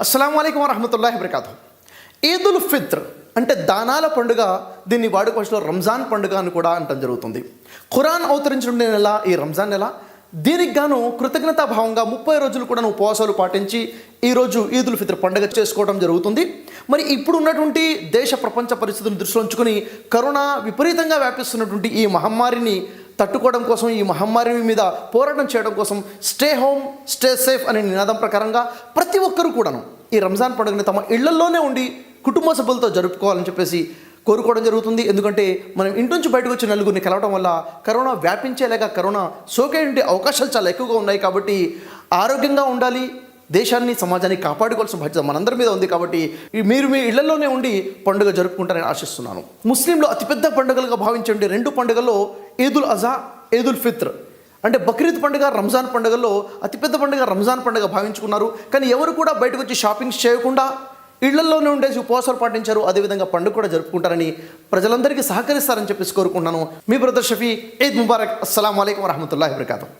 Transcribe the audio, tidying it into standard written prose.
అస్సలాము అలైకుం వరహమతుల్లాహి వబరకాతుహు. ఈదుల్ ఫిత్ర్ అంటే దానాల పండుగ. దీన్ని వాడుక భాషలో రంజాన్ పండుగ అని కూడా అనటం జరుగుతుంది. ఖురాన్ అవతరించిన నెల ఈ రంజాన్ నెల. దీనికి గాను కృతజ్ఞతా భావంగా 30 రోజులు కూడా ఉపవాసాలు పాటించి ఈరోజు ఈదుల్ ఫిత్ర్ పండుగ చేసుకోవడం జరుగుతుంది. మరి ఇప్పుడు ఉన్నటువంటి దేశ ప్రపంచ పరిస్థితులను దృష్టిలో ఉంచుకొని కరోనా విపరీతంగా వ్యాపిస్తున్నటువంటి ఈ మహమ్మారిని తట్టుకోవడం కోసం, ఈ మహమ్మారి మీద పోరాటం చేయడం కోసం స్టే హోమ్ స్టే సేఫ్ అనే నినాదం ప్రకారంగా ప్రతి ఒక్కరూ కూడాను ఈ రంజాన్ పండుగని తమ ఇళ్లలోనే ఉండి కుటుంబ సభ్యులతో జరుపుకోవాలని చెప్పేసి కోరుకోవడం జరుగుతుంది. ఎందుకంటే మనం ఇంటి నుంచి బయటకు వచ్చి నలుగురిని కలవడం వల్ల కరోనా వ్యాపించేలాగా, కరోనా సోకే ఉండే అవకాశాలు చాలా ఎక్కువగా ఉన్నాయి. కాబట్టి ఆరోగ్యంగా ఉండాలి, దేశాన్ని సమాజాన్ని కాపాడుకోవాల్సిన బాధ్యత మనందరి మీద ఉంది. కాబట్టి మీరు మీ ఇళ్లలోనే ఉండి పండుగ జరుపుకుంటారని ఆశిస్తున్నాను. ముస్లింలు అతిపెద్ద పండుగలుగా భావించే 2 పండుగల్లో ఈదుల్ అజా, ఈదుల్ ఫిత్ర్ అంటే బక్రీద్ పండుగ, రంజాన్ పండుగల్లో అతిపెద్ద పండుగ రంజాన్ పండుగ భావించుకున్నారు. కానీ ఎవరు కూడా బయటకు వచ్చి షాపింగ్స్ చేయకుండా ఇళ్లలోనే ఉండేసి ఉపవాసాలు పాటించారు. అదేవిధంగా పండుగ కూడా జరుపుకుంటారని, ప్రజలందరికీ సహకరిస్తారని చెప్పేసి కోరుకుంటున్నాను. మీ బ్రదర్ షఫీ. ఈద్ ముబారక్. అస్సలాము అలైకుం వరహమతుల్లాహి వబరకాతుహు.